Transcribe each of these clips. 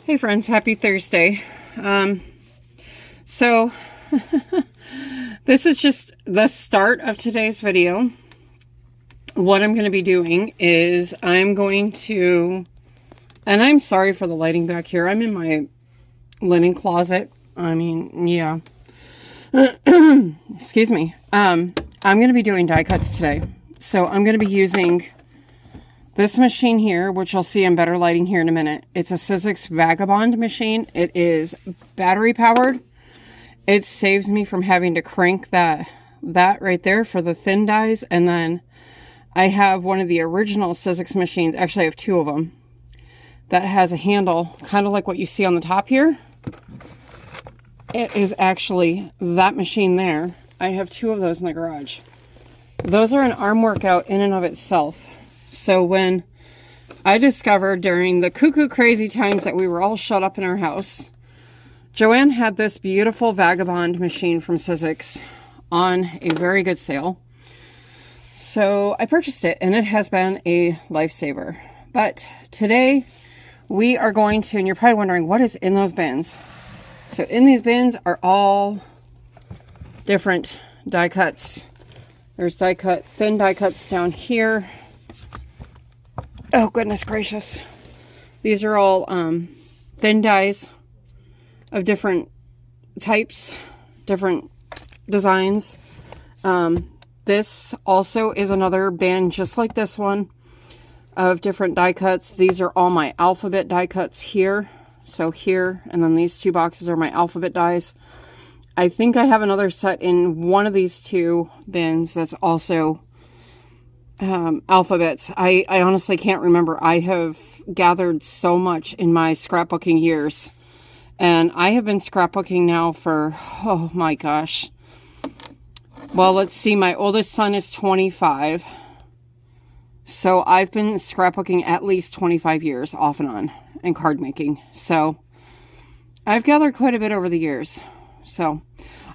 Hey friends, happy Thursday. So this is just the start of today's video. What I'm going to be doing is I'm going to, and I'm sorry for the lighting back here. I'm in my linen closet. I mean, yeah. Excuse me. I'm going to be doing die cuts today. So I'm going to be using this machine here, which you'll see in better lighting here in a minute. It's a Sizzix Vagabond machine. It is battery powered. It saves me from having to crank that right there for the thin dies. And then I have one of the original Sizzix machines. Actually, I have two of them that has a handle, kind of like what you see on the top here. It is actually that machine there. I have two of those in the garage. Those are an arm workout in and of itself. So when I discovered during the cuckoo crazy times that we were all shut up in our house, JoAnn had this beautiful Vagabond machine from Sizzix on a very good sale. So I purchased it and it has been a lifesaver. But today we are going to, and you're probably wondering what is in those bins. So in these bins are all different die cuts. There's thin die cuts down here. Oh, goodness gracious. These are all thin dies of different types, different designs. This also is another bin just like this one of different die cuts. These are all my alphabet die cuts here. So here, and then these two boxes are my alphabet dies. I think I have another set in one of these two bins that's also alphabets. I honestly can't remember. I have gathered so much in my scrapbooking years, and I have been scrapbooking now for, oh my gosh. Well, let's see, my oldest son is 25, so I've been scrapbooking at least 25 years off and on, and card making. So I've gathered quite a bit over the years. So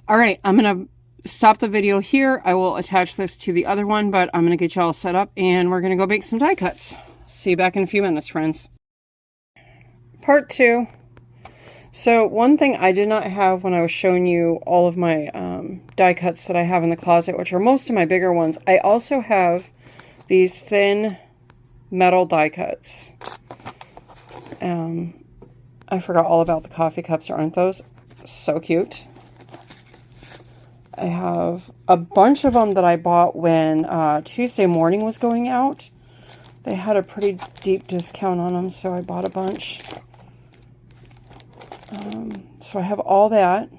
all right, I'm gonna stop the video here. I will attach this to the other one, but I'm going to get you all set up and we're going to go make some die cuts. See you back in a few minutes, friends. Part 2. So one thing I did not have when I was showing you all of my die cuts that I have in the closet, which are most of my bigger ones, I also have these thin metal die cuts. I forgot all about the coffee cups, aren't those so cute? I have a bunch of them that I bought when Tuesday Morning was going out. They had a pretty deep discount on them, so I bought a bunch. So I have all that.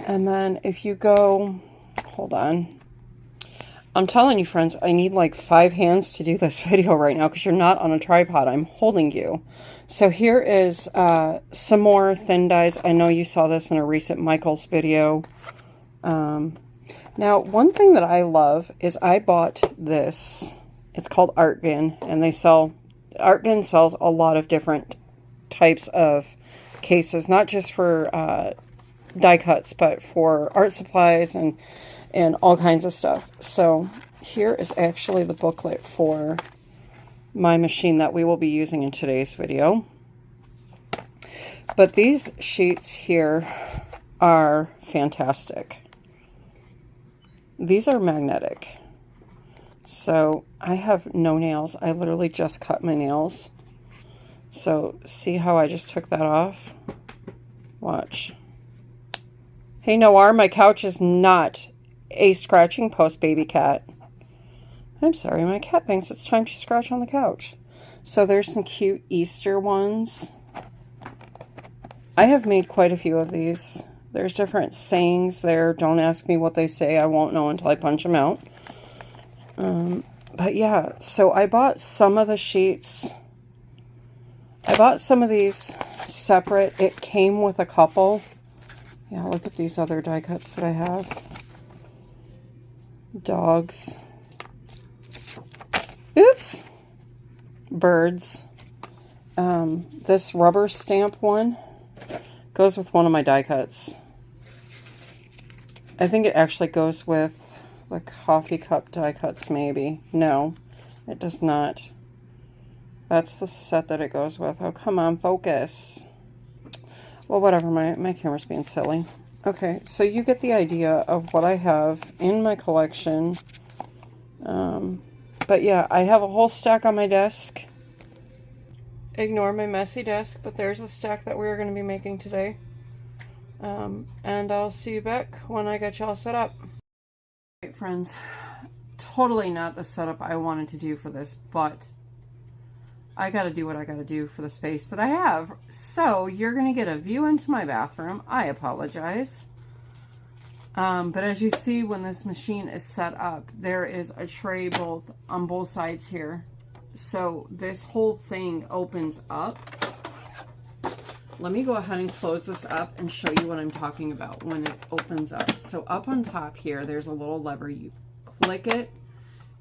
And then if you go, hold on. I'm telling you, friends, I need like 5 hands to do this video right now because you're not on a tripod. I'm holding you. So here is some more thin dies. I know you saw this in a recent Michael's video. Now one thing that I love is I bought this. It's called Art Bin, and Art Bin sells a lot of different types of cases, not just for die cuts, but for art supplies and all kinds of stuff. So here is actually the booklet for my machine that we will be using in today's video. But these sheets here are fantastic. These are magnetic. So I have no nails. I literally just cut my nails. So see how I just took that off? Watch. Hey Noir, my couch is not a scratching post, baby cat. I'm sorry, my cat thinks it's time to scratch on the couch. So there's some cute Easter ones. I have made quite a few of these. There's different sayings there. Don't ask me what they say. I won't know until I punch them out. But yeah, so I bought some of the sheets. I bought some of these separate. It came with a couple. Yeah, look at these other die cuts that I have. Dogs. Oops. Birds. This rubber stamp one goes with one of my die cuts. I think it actually goes with the coffee cup die cuts, maybe. No, it does not. That's the set that it goes with. Oh, come on, focus. Well, whatever, my camera's being silly. Okay, so you get the idea of what I have in my collection. But yeah, I have a whole stack on my desk. Ignore my messy desk, but there's a stack that we're going to be making today. And I'll see you back when I get y'all set up. Right, friends, totally not the setup I wanted to do for this, but I got to do what I got to do for the space that I have. So you're going to get a view into my bathroom. I apologize. But as you see, when this machine is set up, there is a tray on both sides here. So this whole thing opens up. Let me go ahead and close this up and show you what I'm talking about when it opens up. So up on top here, there's a little lever. You click it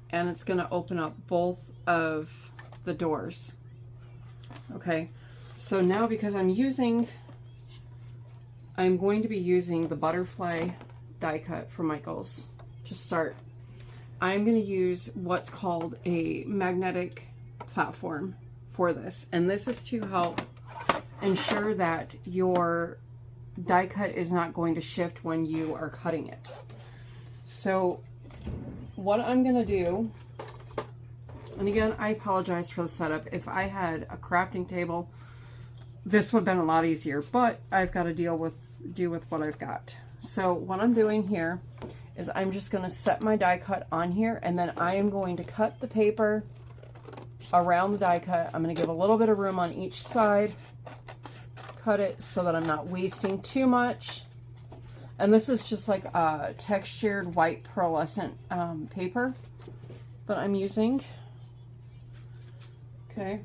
and it's going to open up both of the doors. Okay, so now because I'm going to be using the butterfly die cut from Michaels to start. I'm going to use what's called a magnetic platform for this, and this is to help ensure that your die cut is not going to shift when you are cutting it. So what I'm going to do, and again, I apologize for the setup. If I had a crafting table, this would have been a lot easier, but I've got to deal with what I've got. So what I'm doing here is I'm just going to set my die cut on here, and then I am going to cut the paper around the die cut. I'm going to give a little bit of room on each side, cut it so that I'm not wasting too much. And this is just like a textured white pearlescent paper that I'm using. Okay.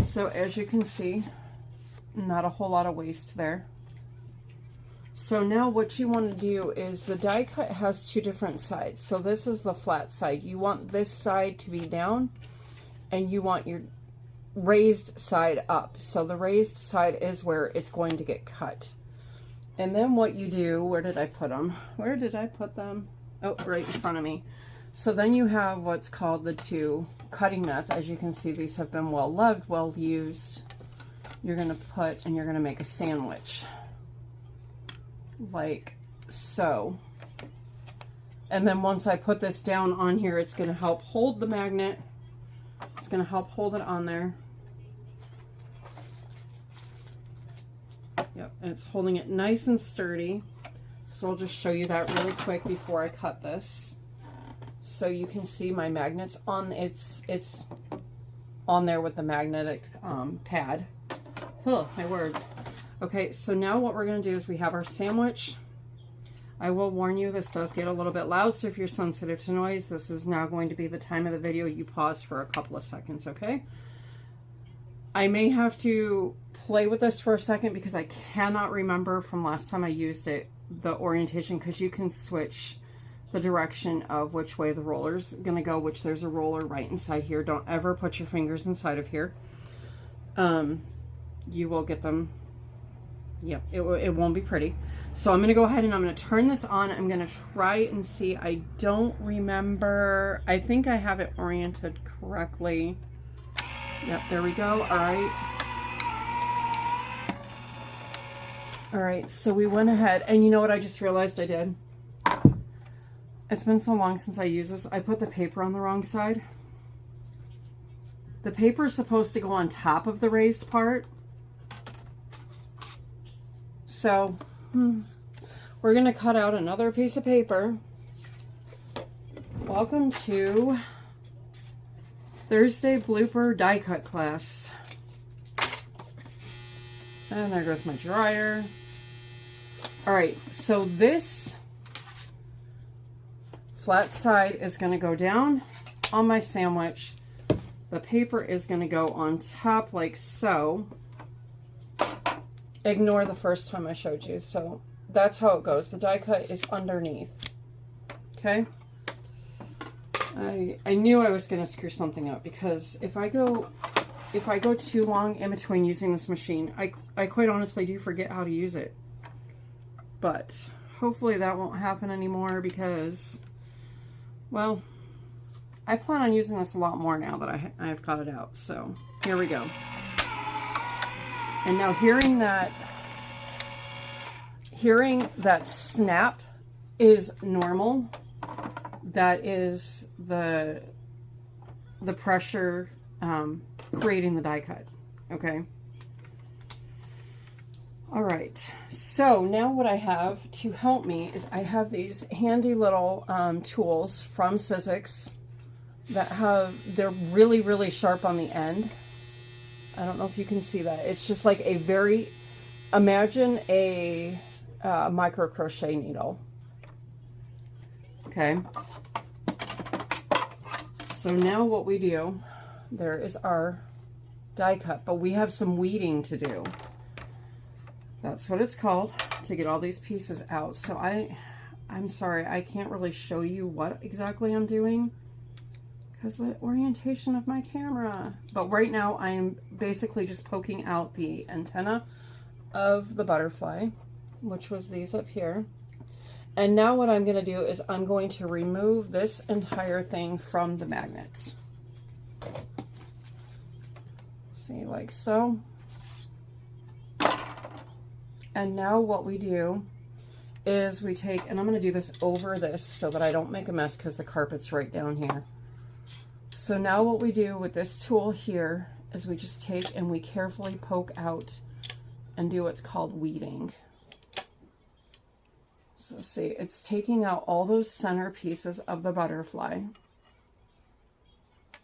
So as you can see, not a whole lot of waste there. So now what you want to do is the die cut has two different sides. So this is the flat side. You want this side to be down and you want your raised side up. So the raised side is where it's going to get cut. And then what you do, where did I put them? Where did I put them? Oh, right in front of me. So then you have what's called the two cutting mats. As you can see, these have been well loved, well used. You're going to put, and you're going to make a sandwich. Like so. And then once I put this down on here, it's going to help hold the magnet. It's going to help hold it on there. Yep, and it's holding it nice and sturdy. So I'll just show you that really quick before I cut this. So you can see my magnets on, it's on there with the magnetic pad. Oh, my words. Okay, so now what we're going to do is we have our sandwich. I will warn you, this does get a little bit loud, so if you're sensitive to noise, this is now going to be the time of the video you pause for a couple of seconds, okay? I may have to play with this for a second because I cannot remember from last time I used it, the orientation, because you can switch the direction of which way the roller's going to go, which there's a roller right inside here. Don't ever put your fingers inside of here. You will get them. Yep, it won't be pretty. So I'm going to go ahead and I'm going to turn this on. I'm going to try and see. I don't remember. I think I have it oriented correctly. Yep, there we go. All right. All right, so we went ahead. And you know what I just realized I did? It's been so long since I used this. I put the paper on the wrong side. The paper is supposed to go on top of the raised part. So we're going to cut out another piece of paper. Welcome to Thursday blooper die cut class. And there goes my dryer. All right, so this flat side is going to go down on my sandwich. The paper is going to go on top like so. Ignore the first time I showed you. So that's how it goes. The die cut is underneath. Okay. I knew I was going to screw something up because if I go too long in between using this machine, I quite honestly do forget how to use it. But hopefully that won't happen anymore because, well, I plan on using this a lot more now that I've cut it out. So here we go. And now hearing that snap is normal. That is the pressure creating the die cut. Okay. All right. So now what I have to help me is I have these handy little tools from Sizzix that they're really, really sharp on the end. I don't know if you can see that. It's just like imagine a micro crochet needle. Okay. So now what we do, there is our die cut, but we have some weeding to do. That's what it's called, to get all these pieces out. So I'm sorry, I can't really show you what exactly I'm doing because of the orientation of my camera. But right now I am basically just poking out the antenna of the butterfly, which was these up here. And now what I'm going to do is I'm going to remove this entire thing from the magnets. See, like so. And now what we do is we take, and I'm going to do this over this so that I don't make a mess because the carpet's right down here. So now what we do with this tool here is we just take and we carefully poke out and do what's called weeding. So see, it's taking out all those center pieces of the butterfly.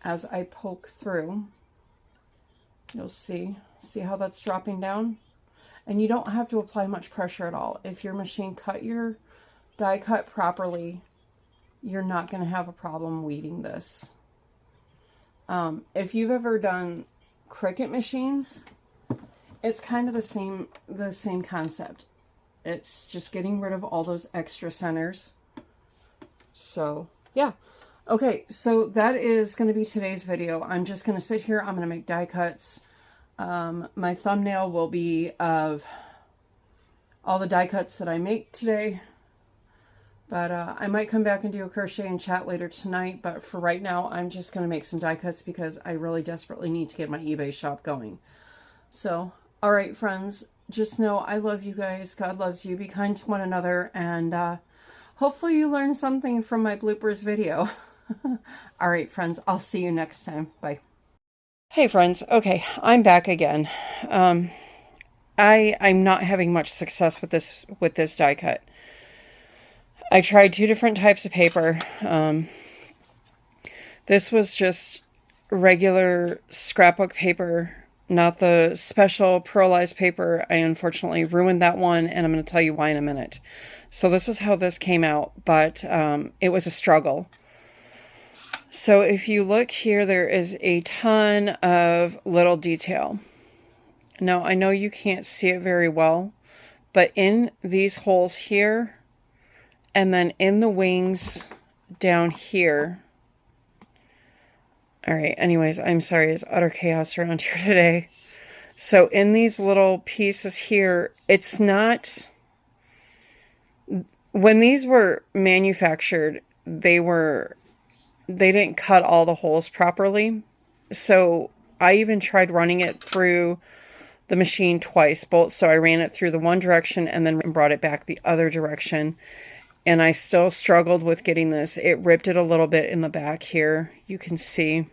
As I poke through, you'll see how that's dropping down? And you don't have to apply much pressure at all. If your machine cut your die cut properly, you're not going to have a problem weeding this. If you've ever done Cricut machines, it's kind of the same concept. It's just getting rid of all those extra centers. So yeah. Okay, so that is going to be today's video. I'm just going to sit here. I'm going to make die cuts. My thumbnail will be of all the die cuts that I make today. But I might come back and do a crochet and chat later tonight. But for right now, I'm just going to make some die cuts because I really desperately need to get my eBay shop going. So, all right, friends. Just know I love you guys. God loves you. Be kind to one another. And hopefully you learned something from my bloopers video. All right, friends. I'll see you next time. Bye. Hey, friends. Okay, I'm back again. I'm not having much success with this die cut. I tried 2 different types of paper. This was just regular scrapbook paper, not the special pearlized paper. I unfortunately ruined that one, and I'm going to tell you why in a minute. So this is how this came out, but it was a struggle. So if you look here, there is a ton of little detail. Now, I know you can't see it very well, but in these holes here, and then in the wings down here. All right, anyways, I'm sorry, it's utter chaos around here today. So in these little pieces here, it's not... When these were manufactured, they didn't cut all the holes properly. So I even tried running it through the machine twice. So I ran it through the one direction and then brought it back the other direction. And I still struggled with getting this. It ripped it a little bit in the back here. You can see.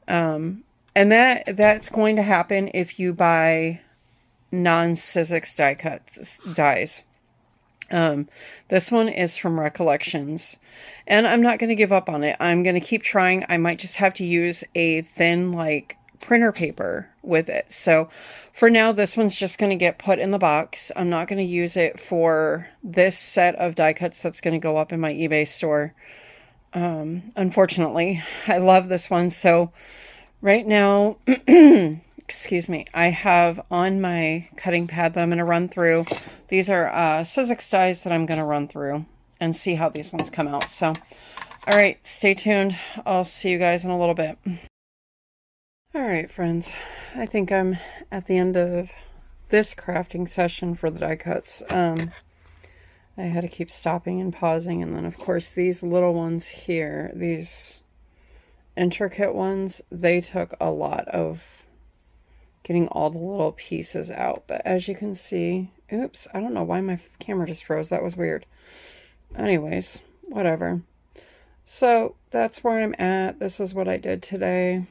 And that's going to happen if you buy non-Sizzix dies. This one is from Recollections. And I'm not going to give up on it. I'm going to keep trying. I might just have to use a thin, like, printer paper with it. So for now, this one's just going to get put in the box. I'm not going to use it for this set of die cuts that's going to go up in my eBay store. Unfortunately, I love this one. So right now, excuse me, I have on my cutting pad that I'm going to run through. These are Sizzix dies that I'm going to run through and see how these ones come out. So, all right, stay tuned. I'll see you guys in a little bit. All right, friends, I think I'm at the end of this crafting session for the die cuts. I had to keep stopping and pausing. And then, of course, these little ones here, these intricate ones, they took a lot of getting all the little pieces out. But as you can see, oops, I don't know why my camera just froze. That was weird. Anyways, whatever. So that's where I'm at. This is what I did today.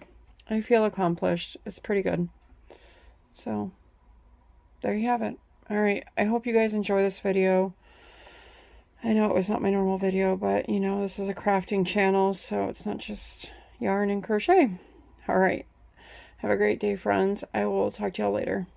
I feel accomplished. It's pretty good. So there you have it. All right. I hope you guys enjoy this video. I know it was not my normal video, but you know, this is a crafting channel, so it's not just yarn and crochet. All right. Have a great day, friends. I will talk to y'all later.